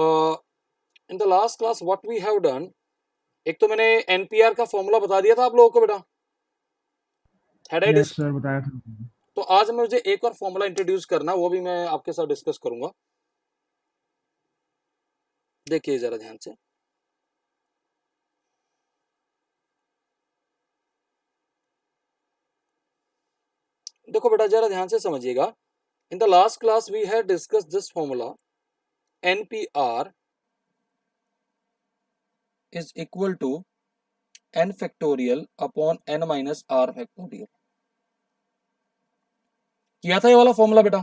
In the last class what we have done, एक तो मैंने एनपीआर का फॉर्मूला बता दिया था आप लोगों को बेटा, हैड आई यस सर, बताया था। तो आज मुझे एक और फॉर्मूला इंट्रोड्यूस करना, वो भी मैं आपके साथ डिस्कस करूंगा। देखिए जरा ध्यान से, देखो बेटा जरा ध्यान से समझिएगा। In the last class we had discuss this formula, NPR is equal to n factorial upon n minus R factorial. किया था ये वाला फॉर्मूला बेटा?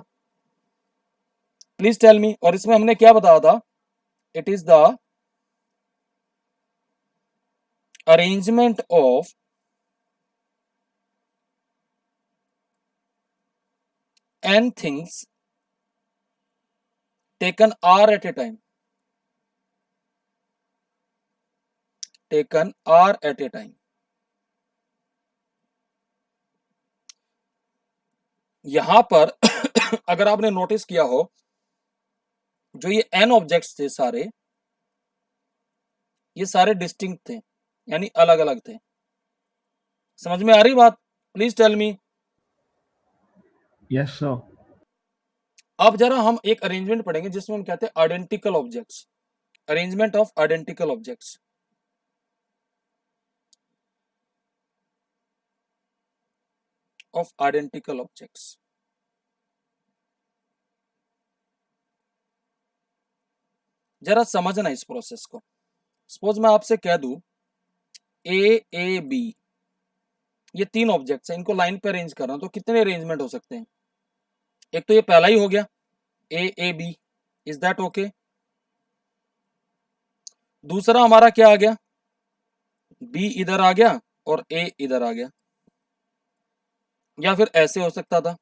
Please tell me. और इसमें हमने क्या बताया था? It is the arrangement of n things taken r at a time, taken r at a time। यहां पर अगर आपने नोटिस किया हो, जो ये n ऑब्जेक्ट्स थे सारे, ये सारे डिस्टिंक्ट थे, यानी अलग अलग थे। समझ में आ रही बात? Please tell me. Yes sir. अब जरा हम एक अरेंजमेंट पढ़ेंगे जिसमें हम कहते हैं identical objects, arrangement of identical objects. Of identical objects. जरा समझना इस प्रोसेस को। सपोज मैं आपसे कह दूं ए बी, ये तीन ऑब्जेक्ट्स हैं, इनको लाइन पे अरेंज करना, तो कितने अरेंजमेंट हो सकते हैं? एक तो ये पहला ही हो गया A B, is that okay? दूसरा हमारा क्या आ गया? बी इधर आ गया और ए इधर आ गया, या फिर ऐसे हो सकता था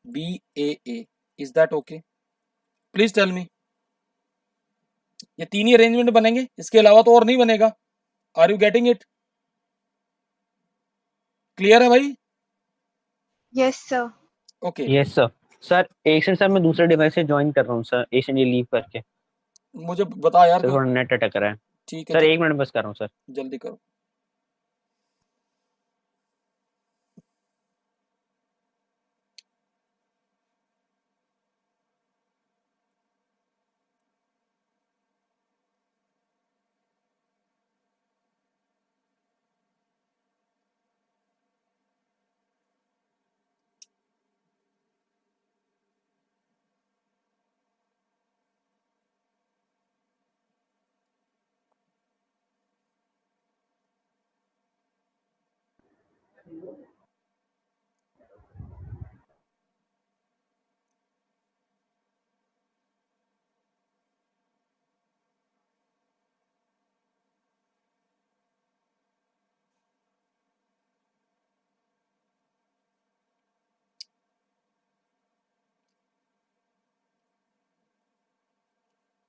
B A, is that okay? Please tell me. ये तीन ही अरेंजमेंट बनेंगे, इसके अलावा तो और नहीं बनेगा। Are you getting it? Clear है भाई? Yes sir. Okay, yes sir. Sir एक सेकंड सर, मैं दूसरे डिवाइस से ज्वाइन कर रहा हूँ सर, एशियन लीव करके। मुझे बता यार सर क्यों। थोड़ा नेट अटक रहा है ठीक है सर, चल, 1 मिनट बस कर रहा हूँ सर। जल्दी करो।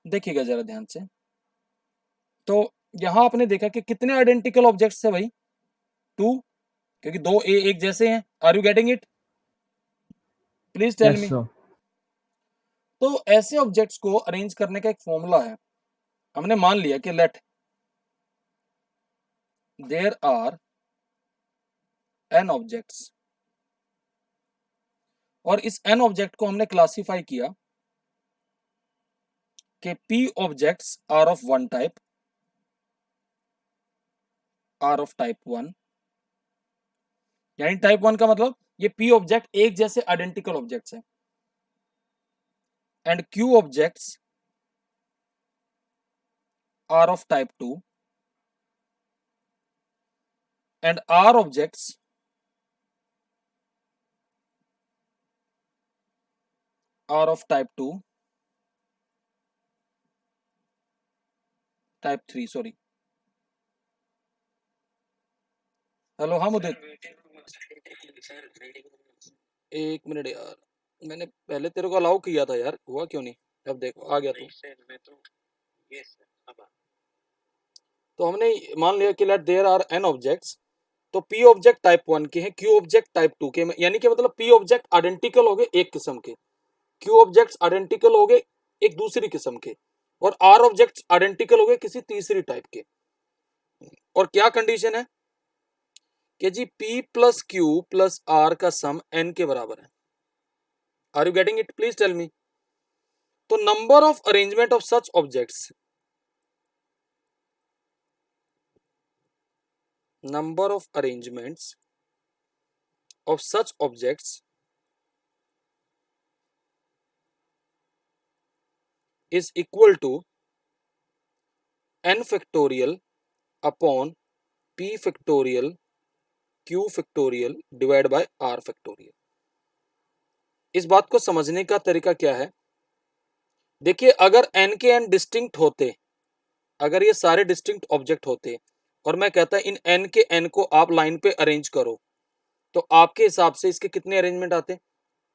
देखिएगा जरा ध्यान से, तो यहां आपने देखा कि कितने आइडेंटिकल ऑब्जेक्ट्स थे भाई? 2, क्योंकि दो ए एक जैसे हैं। Are you getting it? Please tell yes me. Sir. तो ऐसे ऑब्जेक्ट्स को अरेंज करने का एक फॉर्मूला है। हमने मान लिया कि let there are n objects, और इस n ऑब्जेक्ट को हमने क्लासिफाई किया कि p objects are of one type, are of type 1, यानी टाइप 1 का मतलब ये p ऑब्जेक्ट एक जैसे आइडेंटिकल ऑब्जेक्ट्स हैं, and q objects are of type 2, and r objects are of type 2, type 3 sorry. Hello, हाँ मुझे एक मिनट यार, मैंने पहले तेरे को अलाउ किया था यार, हुआ क्यों नहीं? अब देखो आ गया तू। तो हमने मान लिया कि let there are n objects, तो p ऑब्जेक्ट टाइप 1 के हैं, q ऑब्जेक्ट टाइप 2 के, यानी कि मतलब p ऑब्जेक्ट आइडेंटिकल हो गए एक किस्म के, q ऑब्जेक्ट्स आइडेंटिकल हो गए एक दूसरी किस्म के। और आर ऑब्जेक्ट्स आइडेंटिकल हो गए किसी तीसरी टाइप के। और क्या कंडीशन है कि जी p plus Q plus R का सम n के बराबर है। Are you getting it? Please tell me. तो number of arrangement of such objects, number of arrangements of such objects is equal to n factorial upon p factorial q factorial divided by r factorial। इस बात को समझने का तरीका क्या है, देखिए अगर n के n डिस्टिंक्ट होते, अगर ये सारे डिस्टिंक्ट ऑब्जेक्ट होते और मैं कहता इन n के n को आप लाइन पे अरेंज करो, तो आपके हिसाब से इसके कितने अरेंजमेंट आते?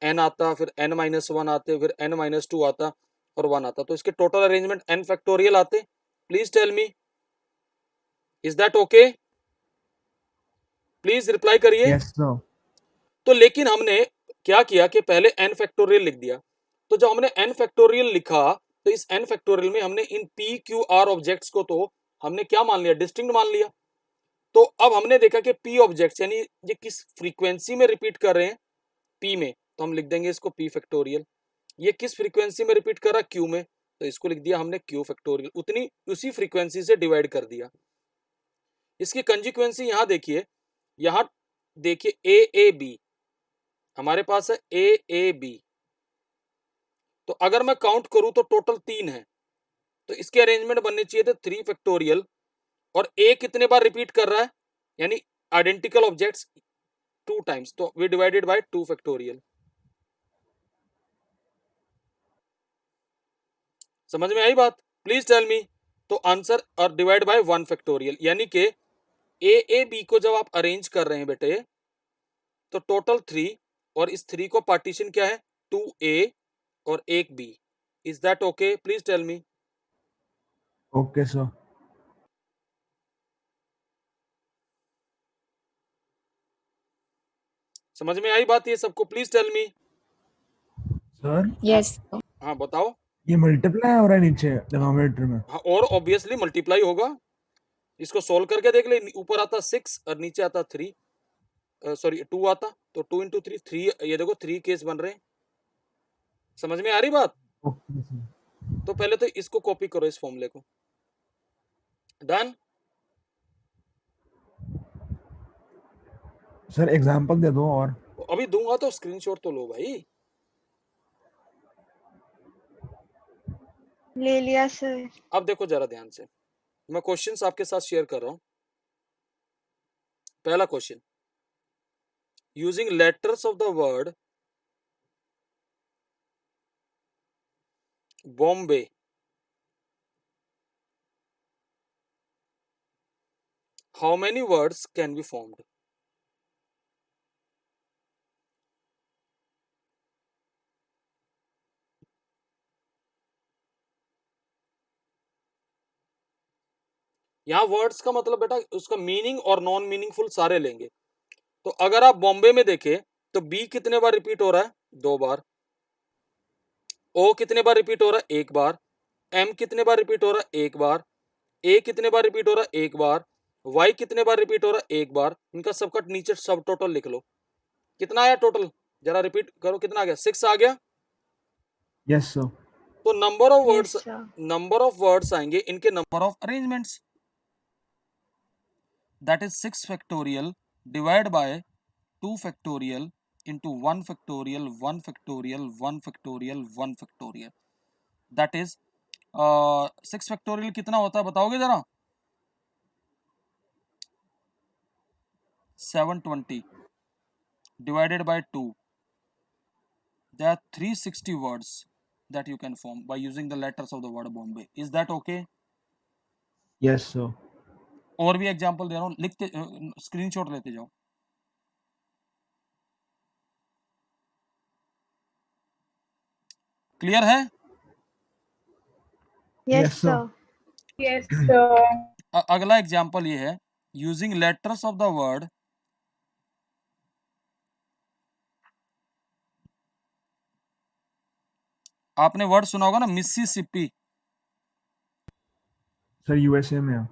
n आता, फिर n माइनस वन आते, फिर n माइनस टू आता और वन आता, तो इसके टोटल अरेंजमेंट n फैक्टोरियल आते। Please tell me, is that okay? Please reply करिए। Yes sir. तो लेकिन हमने क्या किया कि पहले n फैक्टोरियल लिख दिया, तो जब हमने n फैक्टोरियल लिखा तो इस n फैक्टोरियल में हमने इन p q r ऑब्जेक्ट्स को तो हमने क्या मान लिया? डिस्टिंक्ट मान लिया। तो अब हमने देखा कि p ऑब्जेक्ट्स यानी ये किस फ्रीक्वेंसी में रिपीट कर रहे हैं, p में, तो हम लिख देंगे इसको p फैक्टोरियल। ये किस फ्रीक्वेंसी में रिपीट कर रहा है? q में, तो इसको लिख दिया हमने q फैक्टोरियल। उतनी उसी फ्रीक्वेंसी से डिवाइड कर दिया। इसकी कंजिक्वेंसी यहां देखिए, यहां देखिए ए ए बी हमारे पास है, ए ए बी, तो अगर मैं काउंट करूं तो टोटल 3 है, तो इसके अरेंजमेंट बनने चाहिए थे 3 फैक्टोरियल। और ए कितने बार रिपीट कर रहा है, यानी आइडेंटिकल ऑब्जेक्ट्स 2 टाइम्स, तो वी डिवाइडेड बाय 2 फैक्टोरियल। समझ में आई बात? Please tell me. तो आंसर और डिवाइड बाय 1 फैक्टोरियल, यानी कि ए बी को जब आप अरेंज कर रहे हैं बेटे, तो टोटल 3, और इस 3 को पार्टीशन क्या है? 2a और 1b। Is that okay? Please tell me. Okay sir. समझ में आई बात ये सबको? Please tell me. Sir Yes. हाँ बताओ। ये मल्टीप्लाई हो रहा है नीचे डिनोमिनेटर में। हाँ, और ऑब्वियसली मल्टीप्लाई होगा। इसको सोल्व करके देख ले, ऊपर आता 6 और नीचे आता 3, सॉरी 2 आता, तो 2 इंटू 3 3, ये देखो 3 केस बन रहे हैं। समझ में आ रही बात? Okay sir. तो पहले तो इसको कॉपी करो, इस फॉर्मूले को। डन। सर एग्जांपल दे दो और। अभी दूंगा तो स्क्रीनशॉट तो लो भाई। ले लिया सर। अब देखो जरा ध्यान से, मैं क्वेश्चंस आपके साथ शेयर कर रहा हूं। पहला question, using letters of the word Bombay, how many words can be formed? यहां वर्ड्स का मतलब बेटा उसका मीनिंग और नॉन मीनिंगफुल सारे लेंगे। तो अगर आप बॉम्बे में देखें तो बी कितने बार रिपीट हो रहा है? 2 बार। ओ कितने बार रिपीट हो रहा है? 1 बार। एम कितने बार रिपीट हो रहा है? 1 बार। ए कितने बार रिपीट हो रहा है? 1 बार। वाई कितने बार रिपीट हो रहा है? 1 बार। इनका सबका नीचे सब टोटल लिख लो, कितना आया टोटल? जरा रिपीट करो, कितना आ गया? 6 आ गया। Yes sir. तो number of Yes, words, sir. Number of words आएंगे इनके number of arrangements, that is 6 factorial divide by 2 factorial into 1 factorial 1 factorial 1 factorial 1 factorial, that is 6 factorial कितना होता है बताओगे जरा? 720 divided by 2, there are 360 words that you can form by using the letters of the word Bombay. Is that okay? Yes sir. और भी example दे रहा हूँ, लिखते स्क्रीनशॉट लेते जाओ। क्लियर है? Yes, Yes, sir. sir. Yes, sir. अगला example ये है, using letters of the word आपने वर्ड सुना होगा ना, मिसिसिपी। सर यूएसए में है।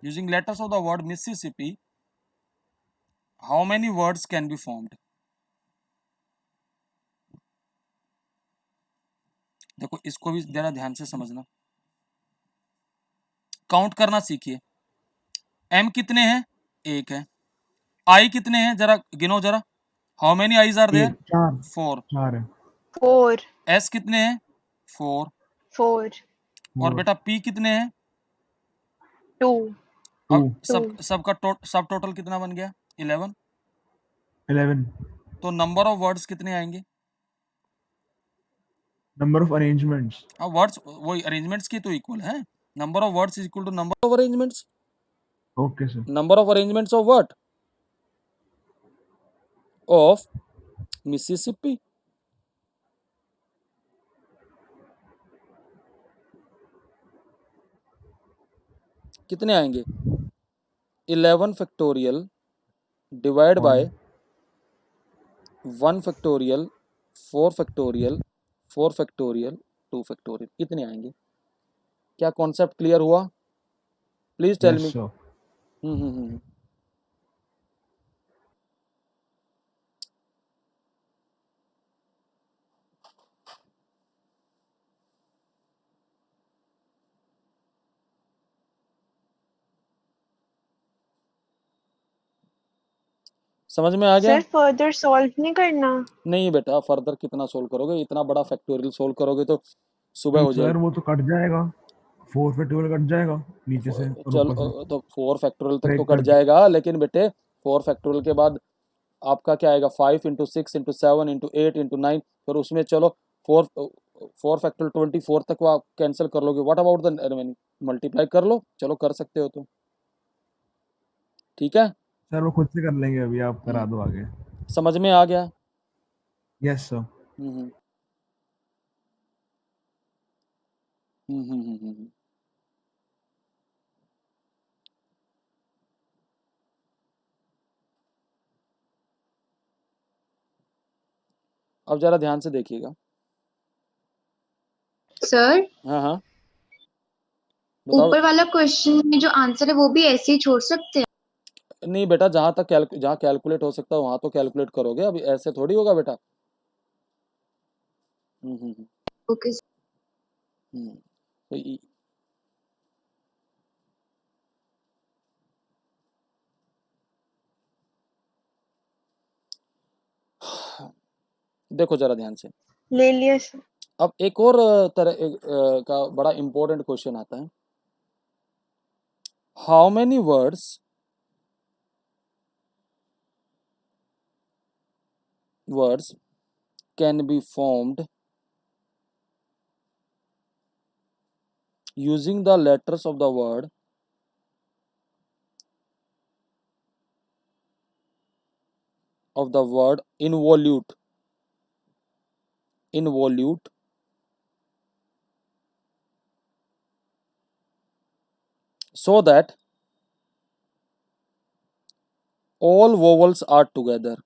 Using letters of the word Mississippi, how many words can be formed? देखो इसको भी जरा ध्यान से समझना, काउंट करना सीखिए। एम कितने हैं? एक है। आई कितने हैं? जरा गिनो जरा। How many I's are there? एक, चार 4। चार है। 4, एस कितने हैं? 4। 4, और 4 बेटा पी कितने हैं? 2, टू अब 2, सब टोटल कितना बन गया? 11। 11। तो नंबर ऑफ वर्ड्स कितने आएंगे? Number of arrangements. अब वर्ड्स वही अरेंजमेंट्स की तो इक्वल है। Number of words is equal to number of arrangements. Okay sir. Number of arrangements of what? Of Mississippi. कितने आएंगे? 11 factorial divide by 1 factorial 4 factorial 4 factorial 2 factorial. कितने आएंगे? क्या कॉन्सेप्ट क्लियर हुआ? Please tell me. Yes sir. Hmm. समझ में आ गया? सर फर्दर सॉल्व नहीं करना? नहीं बेटा, फर्दर कितना सोल्व करोगे? इतना बड़ा फैक्टोरियल सोल्व करोगे तो सुबह नहीं हो सर जाएगी। वो तो कट जाएगा, 4 फैक्टोरियल कट जाएगा नीचे से और चल ऊपर से तो 4 फैक्टोरियल तक तो ब्रेक कट करके। जाएगा, लेकिन बेटे 4 फैक्टोरियल के बाद आपका क्या आएगा? 5 इंटू 6 इंटू 7 इंटू 8 इंटू 9। फिर उसमें चलो 4 फैक्टोरियल 24 तक वो आप कैंसिल कर लोगे। What about the remaining? Multiply कर लो, चलो कर सकते हो तो। ठीक है। सर वो खुद से कर लेंगे, अभी आप करा हम्म, दो आगे। समझ में आ गया? Yes sir. हम्म हम्म हम्म हम्म, हम्म, हम्म। अब जरा ध्यान से देखिएगा। सर हाँ हाँ बताओ। ऊपर वाला क्वेश्चन में जो आंसर है वो भी ऐसे ही छोड़ सकते हैं? नहीं बेटा, जहाँ कैलकुलेट हो सकता है वहां तो कैलकुलेट करोगे, अभी ऐसे थोड़ी होगा बेटा। हम्म हम्म हम्म, ओके हम्म। तो देखो जरा ध्यान से। ले लिया सर। अब एक और का बड़ा इंपॉर्टेंट क्वेश्चन आता है। How many words can be formed using the letters of the word involute so that all vowels are together?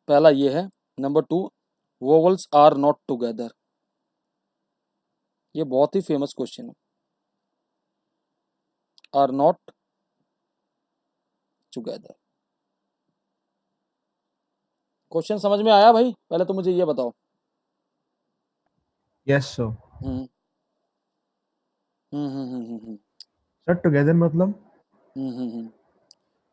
पहला ये है। नंबर 2, vowels are not together। ये बहुत ही फेमस क्वेश्चन है। Are not together. क्वेश्चन समझ में आया भाई? पहले तो मुझे ये बताओ। Yes sir. हम्म हम्म हम्म हम्म हम्म हम्म सर टुगेदर मतलब?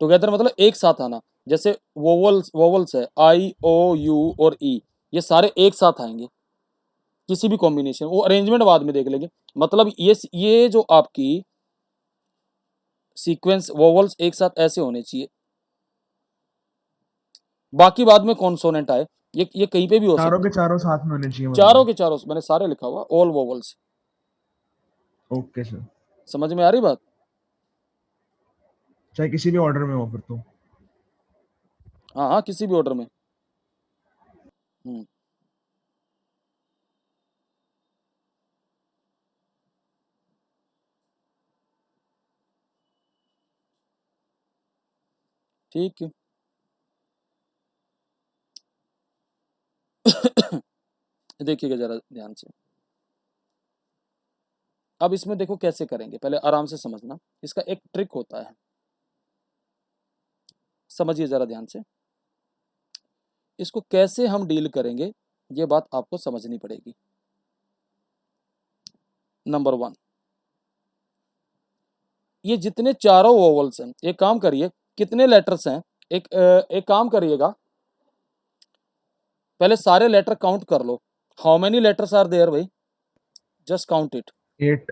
टुगेदर मतलब एक साथ आना। जैसे वोवल्स है आई ओ यू और ई, ये सारे एक साथ आएंगे किसी भी कॉम्बिनेशन। वो अरेंजमेंट बाद में देख लेंगे। मतलब ये जो आपकी सीक्वेंस वोवल्स एक साथ ऐसे होने चाहिए, बाकी बाद में कॉन्सोनेंट आए। ये कहीं पे भी हो चारों सकता के है। चारों साथ में होने चाहिए चारों मतलब? के चारों मैंने सारे लिखा हुआ, ऑल वोवल्स। Okay sir. समझ में आ रही बात? चाहे किसी भी ऑर्डर में हो फिर तो। हाँ हाँ किसी भी ऑर्डर में। हम्म ठीक है। देखिएगा जरा ध्यान से। अब इसमें देखो कैसे करेंगे, पहले आराम से समझना, इसका एक ट्रिक होता है, समझिए जरा ध्यान से। इसको कैसे हम डील करेंगे ये बात आपको समझनी पड़ेगी। नंबर 1, ये जितने चारों वोवल्स हैं, एक काम करिए, कितने लेटर्स हैं, एक काम करिएगा, पहले सारे लेटर काउंट कर लो। How many letters are there भाई, जस्ट काउंट इट। 8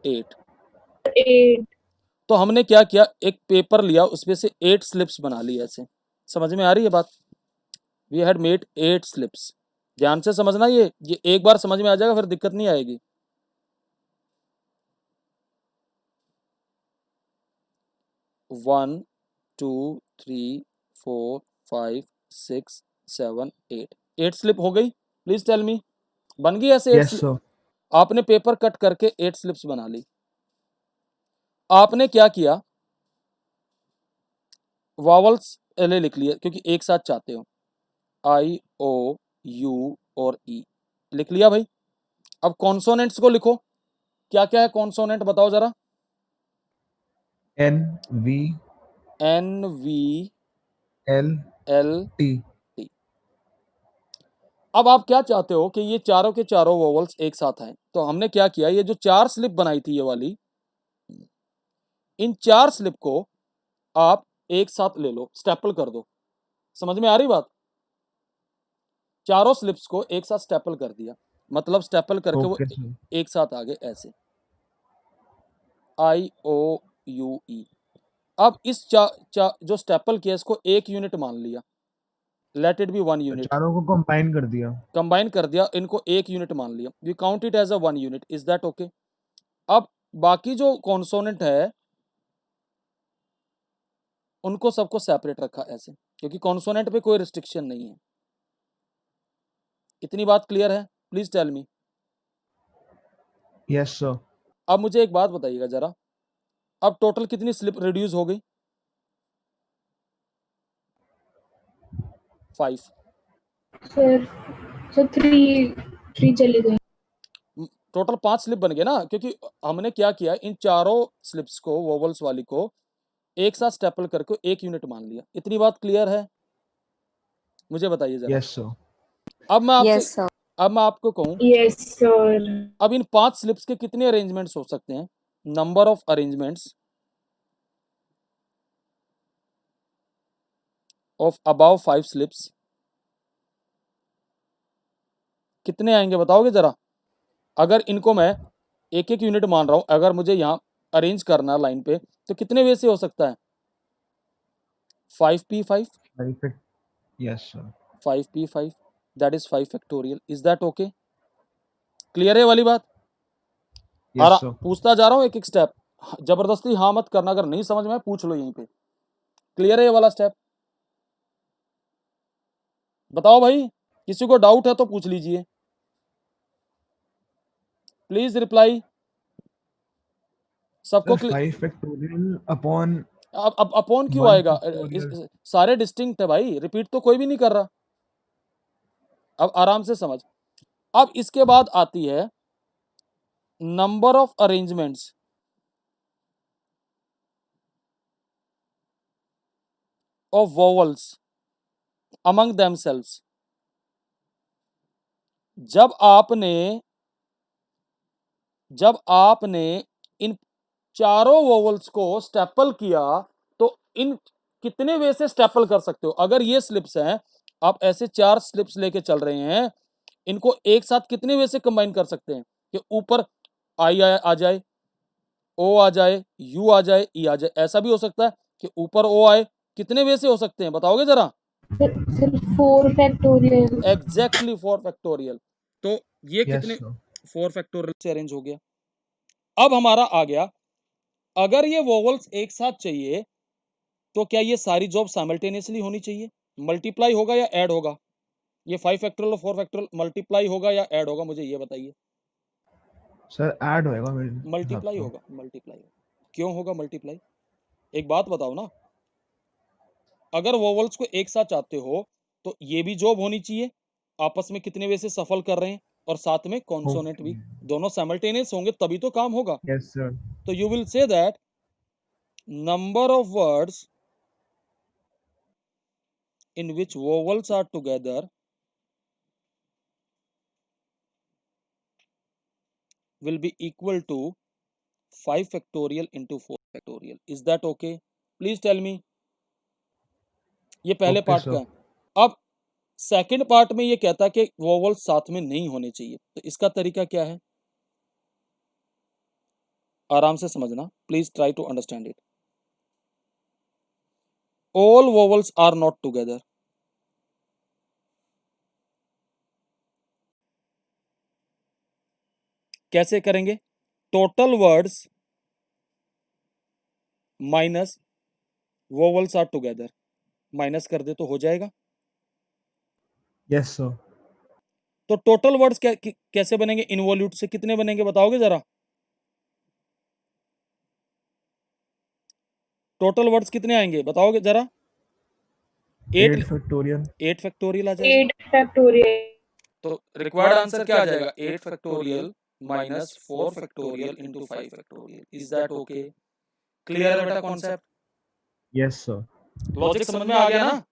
8। 8. तो हमने क्या किया, एक पेपर लिया, उसमें से 8 स्लिप्स बना ली ऐसे। समझ में आ रही है बात? We had made 8 slips. ध्यान से समझना, ये एक बार समझ में आ जाएगा, फिर दिक्कत नहीं आएगी। 1 2 3 4 5 6 7 8 8 स्लिप हो गई। प्लीज टेल मी, बन गई ऐसे 8 यस स्लिप? सर। आपने पेपर कट करके 8 स्लिप्स बना ली। आपने क्या किया, वॉवल्स पहले लिख लिया, क्योंकि एक साथ चाहते हो, आई ओ यू और ई लिख लिया भाई। अब कॉन्सोनेंट्स को लिखो, क्या क्या है कॉन्सोनेंट बताओ जरा। N V N V L L T। T. अब आप क्या चाहते हो कि ये चारों के चारों वोवल्स एक साथ आए, तो हमने क्या किया, ये जो 4 स्लिप बनाई थी ये वाली, इन 4 स्लिप को आप एक साथ ले लो, स्टेपल कर दो। समझ में आ रही बात? चारों स्लिप्स को एक साथ स्टेपल कर दिया, मतलब स्टेपल करके वो ओके सर। एक साथ आ गए ऐसे, आई ओ यू ई। अब इस जो स्टेपल किया इसको एक यूनिट मान लिया, लेट इट बी 1 यूनिट। चारों को कंबाइन कर दिया। कंबाइन कर दिया, इनको एक यूनिट मान लिया, we count it as a 1 unit. Is that okay? अब बाकी जो कॉन्सोनेंट है उनको सबको सेपरेट रखा ऐसे, क्योंकि कॉन्सोनेंट पे कोई रिस्ट्रिक्शन नहीं है। इतनी बात क्लियर है? Please tell me. Yes sir. अब मुझे एक बात बताइएगा जरा, अब टोटल कितनी स्लिप रिड्यूस हो गई? 5। सर 3 चले गए। टोटल 5 स्लिप बन गए ना, क्योंकि हमने क्या किया, इन चारों स्लिप्स को, वोवल्स वाली को एक साथ स्टेपल करके एक यूनिट मान लिया। इतनी बात क्लियर है? मुझे बताइए जरा। Yes sir. अब मैं आपसे Yes, sir. अब मैं आपको कहूं, यस सर। अब इन 5 स्लिप्स के कितने अरेंजमेंट्स हो सकते हैं? Number of arrangements of above 5 slips कितने आएंगे बताओगे जरा? अगर इनको मैं एक एक यूनिट मान रहा हूं, अगर मुझे यहाँ अरेंज करना लाइन पे, तो कितने वे से हो सकता है? 5p5, perfect. Yes sir. 5p5, that is 5 factorial. Is that okay? Clear है वाली बात? Yes sir. पूछता जा रहा हूं एक एक स्टेप, जबरदस्ती हाँ मत करना, अगर नहीं समझ में पूछ लो यहीं पे। क्लियर है ये वाला स्टेप? बताओ भाई, किसी को डाउट है तो पूछ लीजिए, प्लीज रिप्लाई। सबको सर 5 फैक्टोरियल अपॉन अब अपॉन क्यों 1 आएगा? फैक्टोरियल। सारे डिस्टिंक्ट है भाई, रिपीट तो कोई भी नहीं कर रहा। अब आराम से समझ। अब इसके बाद आती है number of arrangements of vowels among themselves. जब आपने इन चारों वोवल्स को स्टेपल किया, तो इन कितने वे से स्टेपल कर सकते हो? अगर ये स्लिप्स हैं, आप ऐसे 4 स्लिप्स लेके चल रहे हैं, इनको एक साथ कितने वे से कंबाइन कर सकते हैं कि ऊपर आई आ जाए, ओ आ जाए, यू आ जाए, ई आ जाए? ऐसा भी हो सकता है कि ऊपर ओ आए। कितने वे से हो सकते हैं बताओगे जरा? Sir 4 factorial. Exactly 4 factorial. तो ये यस कितने सर। 4 फैक्टोरियल से अरेंज हो गया। अब हमारा आ गया, अगर ये वोवल्स एक साथ चाहिए तो क्या ये सारी जॉब साइमल्टेनियसली होनी चाहिए? मल्टीप्लाई होगा या ऐड होगा? ये 5 फैक्टोरियल और 4 फैक्टोरियल मल्टीप्लाई होगा या ऐड होगा, मुझे ये बताइए। सर ऐड होएगा मेरे हिसाब मल्टीप्लाई से। होगा, मल्टीप्लाई होगा। क्यों होगा मल्टीप्लाई? एक बात बताओ ना, अगर वोवल्स को एक साथ चाहते हो तो ये भी जॉब होनी चाहिए, आपस में कितने वे से सफल कर रहे हैं, और साथ में कॉन्सोनेंट भी, दोनों साइमल्टेनियस होंगे तभी तो काम होगा। Yes sir. तो you will say that number of words in which vowels are together will be equal to 5 factorial into 4 factorial. Is that okay? Please tell me. ये पहले Okay, पार्ट sir. का है। अब सेकंड पार्ट में ये कहता कि वोवल्स साथ में नहीं होने चाहिए, तो इसका तरीका क्या है? आराम से समझना, please try to understand it. All vowels are not together. कैसे करेंगे? Total words minus vowels are together, minus कर दे तो हो जाएगा। Yes sir. तो टोटल वर्ड्स कैसे बनेंगे? इनवॉल्यूट से कितने बनेंगे बताओगे जरा? टोटल वर्ड्स कितने आएंगे बताओगे जरा? 8 फैक्टोरियल। 8 फैक्टोरियल आ जाएगा। 8 फैक्टोरियल। तो रिक्वायर्ड आंसर क्या आ जाएगा? 8 factorial minus 4 factorial into 5 factorial. Is that okay? Clear है बेटा कॉन्सेप्ट? Yes sir. लॉजिक समझ में आ गया ना?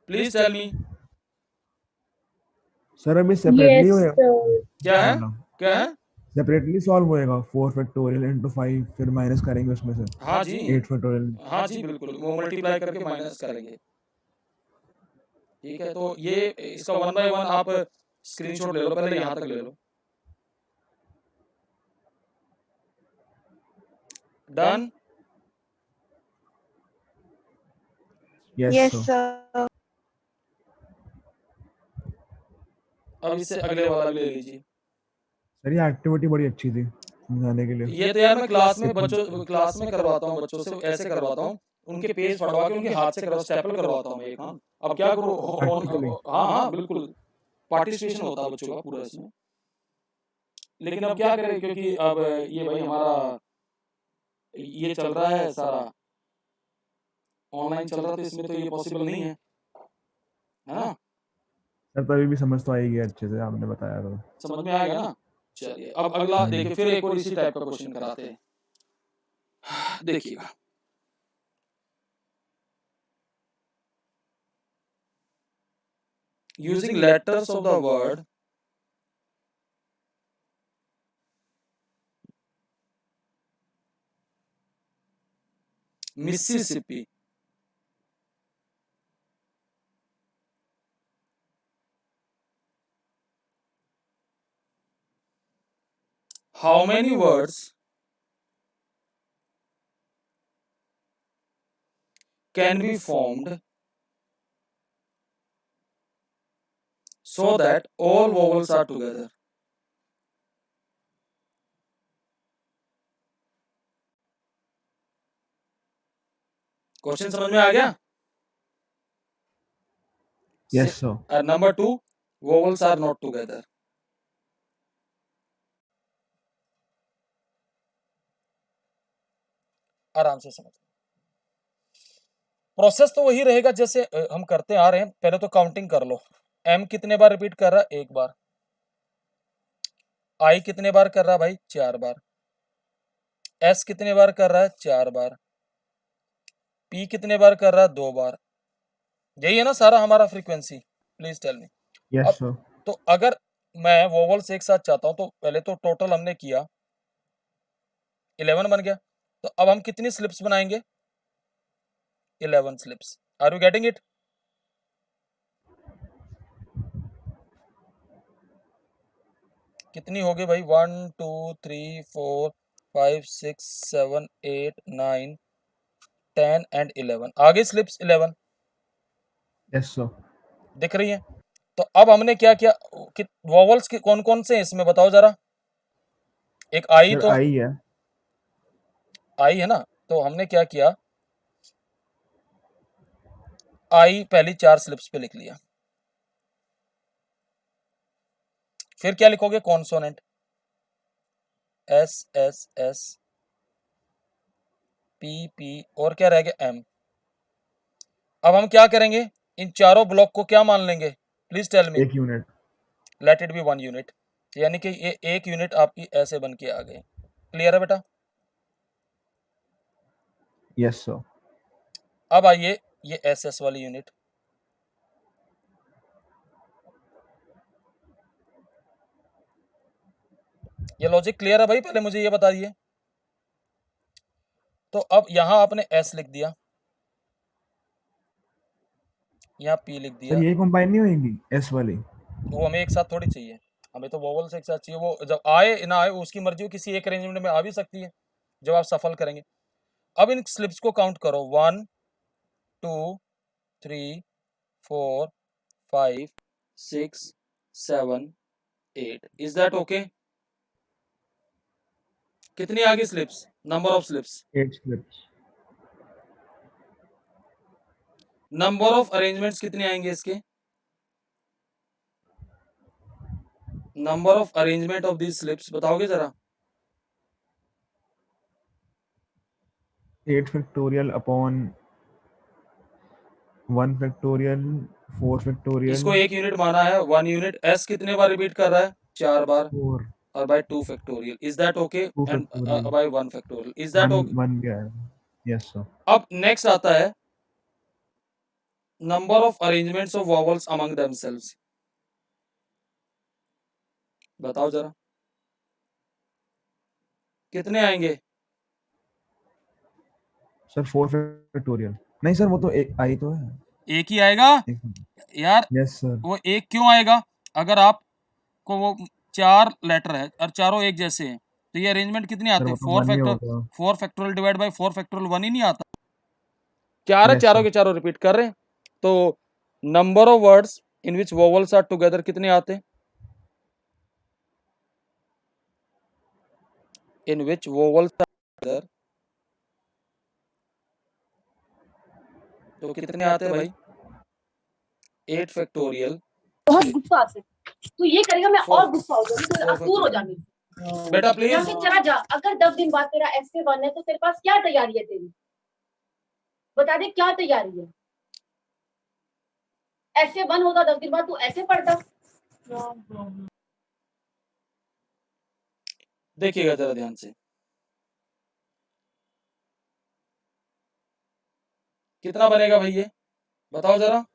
Please tell me. सर अभी सेपरेटली यस होएगा सर। क्या है? क्या है? सेपरेटली सॉल्व होएगा 4 फैक्टोरियल इनटू 5, फिर माइनस करेंगे उसमें से हाँ जी, 8 फैक्टोरियल। हाँ जी बिल्कुल, वो मल्टीप्लाई करके माइनस करेंगे। ठीक है, तो ये इसका 1 बाय 1 आप स्क्रीनशॉट ले लो, पहले यहां तक ले लो। Done? Yes Yes, sir. sir. अब इससे अगले वाला भी ले लीजिए। सर ये एक्टिविटी बड़ी अच्छी थी समझाने के लिए। ये तो यार मैं क्लास में करवाता हूँ बच्चों से, ऐसे करवाता हूँ, उनके पेज फड़वा के उनके हाथ से स्टेपल करवाता हूँ मैं ये काम। अब क्या करूँ? Practically? हाँ हाँ बिल्कुल, पार्टिसिपेशन होता है बच्चों का पूरा इसमें। लेकिन अब क्या करें, क्योंकि अब ये भाई हमारा ये चल रहा है सारा ऑनलाइन चल रहा, तो इसमें तो ये पॉसिबल नहीं है ना? सर तभी भी समझ तो आएगी अच्छे से, आपने बताया तो। समझ में आएगा ना? चलिए अब अगला देखिए, फिर एक और इसी टाइप का क्वेश्चन कराते हैं। देखिएगा, using letters of the word Mississippi, how many words can be formed so that all vowels are together? Question समझ में आ गया? Yes sir. Number 2, vowels are not together. आराम से समझ। प्रोसेस तो वही रहेगा जैसे हम करते आ रहे हैं। पहले तो काउंटिंग कर लो। एम कितने बार रिपीट कर रहा है? 1 बार। आई कितने बार कर रहा है भाई? 4 बार। एस कितने बार कर रहा है? 4 बार। पी कितने बार कर रहा है? 2 बार। यही है ना सारा हमारा frequency? Please tell me. Yes sir. तो अगर मैं वोवल्स एक साथ चाहता हूं तो पहले तो टोटल हमने किया 11 बन गया। तो अब हम कितनी स्लिप्स बनाएंगे? 11 slips. Are you getting it? कितनी होगी भाई? 1 2 3 4 5 6 7 8 9 10 एंड 11। आगे स्लिप्स 11 यस सर। दिख रही है? तो अब हमने क्या किया? वोवल्स के कौन कौन से हैं इसमें बताओ जरा? एक आई, सर तो आई है। आई है ना? तो हमने क्या किया? आई पहली 4 स्लिप्स पे लिख लिया। फिर क्या लिखोगे? Consonant. S S S P P और क्या रह गया एम। अब हम क्या करेंगे, इन चारों ब्लॉक को क्या मान लेंगे, प्लीज टेल मी। एक unit. Let it be 1 unit, यानी कि ये 1 यूनिट आपकी ऐसे बन के आ गए। क्लियर है बेटा? Yes sir. अब आइए ये एस वाली यूनिट, ये लॉजिक क्लियर है भाई? पहले मुझे ये बता दिए। तो अब यहां आपने एस लिख दिया, यहाँ पी लिख दिया, सर ये कंबाइन नहीं होगी एस वाली? वो हमें एक साथ थोड़ी चाहिए, हमें तो वोवल से एक साथ चाहिए। वो जब आए ना आए उसकी मर्जी हो, किसी एक अरेंजमेंट में आ भी सकती है जब आप सफल करेंगे। अब इन स्लिप्स को काउंट करो, 1 2 3 4 5 6 7 8। Is that okay? कितनी आ गई slips, number of slips? 8 slips. Number of arrangements कितने आएंगे इसके? Number of arrangement of these slips बताओगे जरा? 8 फैक्टोरियल अपॉन 1 फैक्टोरियल 4 फैक्टोरियल इसको एक यूनिट माना है, 1 यूनिट। एस कितने बार रिपीट कर रहा है? 4 बार। 4 और by 2 factorial. Is that okay? 2 and factorial by 1 factorial. Is that 1 okay? 1 गया है। Yes sir. अब नेक्स्ट आता है number of arrangements of vowels among themselves. बताओ जरा कितने आएंगे? Sir 4 factorial. नहीं सर वो तो एक आई तो है। एक ही आएगा यार। Yes sir. वो एक क्यों आएगा? अगर आपको वो 4 लेटर है और चारों एक जैसे हैं तो ये अरेंजमेंट कितने सर आते वो हैं? तो 1 ही होगा। 4 फैक्टोरियल डिवाइड बाय 4 फैक्टोरियल 1 ही नहीं आता? चार है, Yes, चारों sir. के चारों रिपीट कर रहे हैं। तो number of words in which vowels are together कितने आते हैं? In which vowels are together तो कितने आते हैं भाई? 8 फैक्टोरियल। बहुत गुस्सा से तू ये करेगा, मैं Four- और गुस्सा हो जाऊंगी, तो four दूर हो जाने। बेटा यहाँ प्लीज। से चला जा। अगर 10 दिन बाद तेरा ऐसे वन है तो तेरे पास क्या तैयारी है तेरी? बता दे क्या तैयारी है। ऐसे वन होता 10 दिन बाद, तू ऐसे पढ़ता। देखिएगा जरा ध्यान से, कितना बनेगा भाई ये बताओ जरा?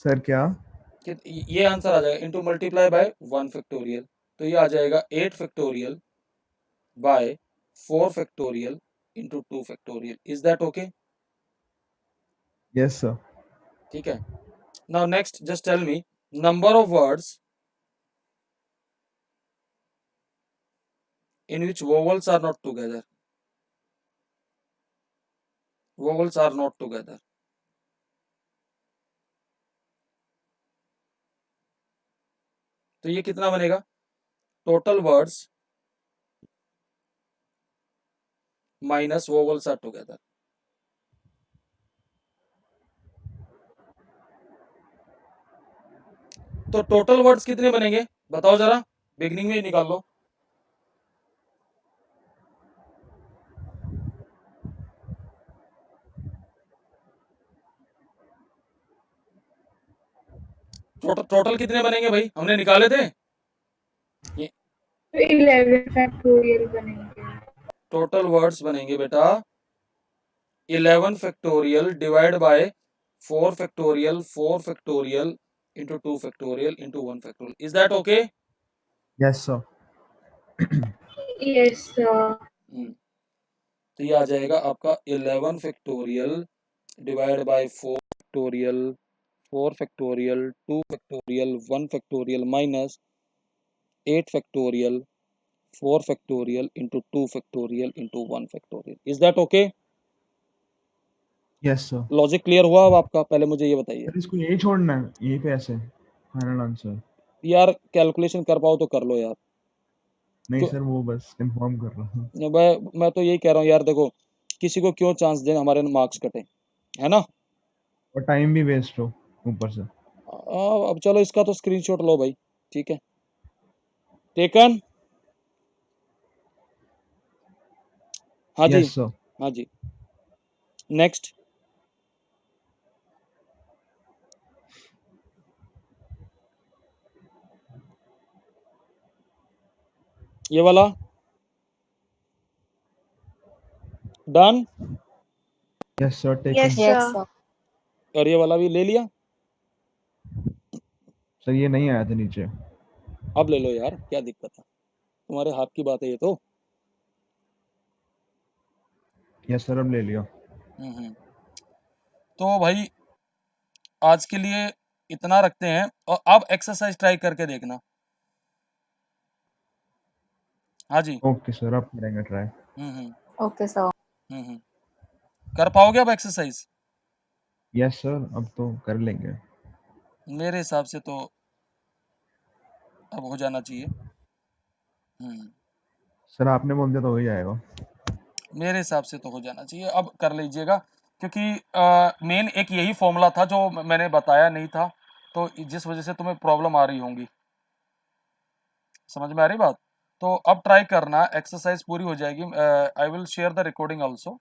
सर क्या? ये आंसर आ जाएगा इनटू मल्टीप्लाई बाय 1 फैक्टोरियल। तो ये आ जाएगा 8 factorial by 4 factorial into 2 factorial. Is that okay? Yes sir. ठीक है। Now next just tell me number of words in which vowels are not together. Vowels are not together. तो ये कितना बनेगा? Total words minus vowels are together. तो total words कितने बनेंगे बताओ जरा? बिगनिंग में ही निकाल लो। टोटल कितने बनेंगे भाई? हमने निकाले थे। 11 फैक्टोरियल बनेंगे। टोटल वर्ड्स बनेंगे बेटा 11 factorial divide bye 4 factorial 4 factorial into 2 factorial into 1 factorial. Is that okay? Yes sir. Yes sir. तो ये आ जाएगा आपका 11 factorial divide bye 4 factorial 4 factorial 2 factorial 1 factorial minus 8 factorial 4 factorial into 2 factorial into 1 factorial. Is that okay? Yes sir. Logic clear हुआ अब आपका? पहले मुझे ये बताइए सर इसको यही छोड़ना है, यही पे ऐसे फाइनल आंसर? यार, कैलकुलेशन कर पाओ तो कर लो यार। नहीं सर वो बस कंफर्म कर रहा हूँ। मैं तो यही कह रहा हूँ यार, देखो किसी को क्यों चांस दें हमारे मार्क्स कटे, है ना? और टाइम भी वेस्ट हो ऊपर से। अब चलो इसका तो स्क्रीनशॉट लो भाई। ठीक है, टेकन। हाँ जी, यस सर। हाँ जी, नेक्स्ट। ये वाला done, Yes, sir. Taken. Yes, Yes, sir. sir. और ये वाला भी ले लिया। सर ये नहीं आया था नीचे। अब ले लो यार, क्या दिक्कत है, तुम्हारे हाथ की बात है ये तो। यस सर, अब ले लिया। तो भाई आज के लिए इतना रखते हैं, और अब एक्सरसाइज ट्राई करके देखना। हाँ जी। ओके सर, अब करेंगे ट्राई। हम्म Okay, sir. हम्म कर पाओगे अब एक्सरसाइज? यस सर, अब तो कर लेंगे। मेरे हिसाब से तो अब हो जाना चाहिए। सर आपने बोल दिया तो हो ही जाएगा। मेरे हिसाब से तो हो जाना चाहिए, अब कर लीजिएगा, क्योंकि मेन एक यही फॉर्मूला था जो मैंने बताया नहीं था, तो जिस वजह से तुम्हें प्रॉब्लम आ रही होंगी। समझ में आ रही बात? तो अब ट्राई करना, एक्सरसाइज पूरी हो जाएगी। I will share the recording also.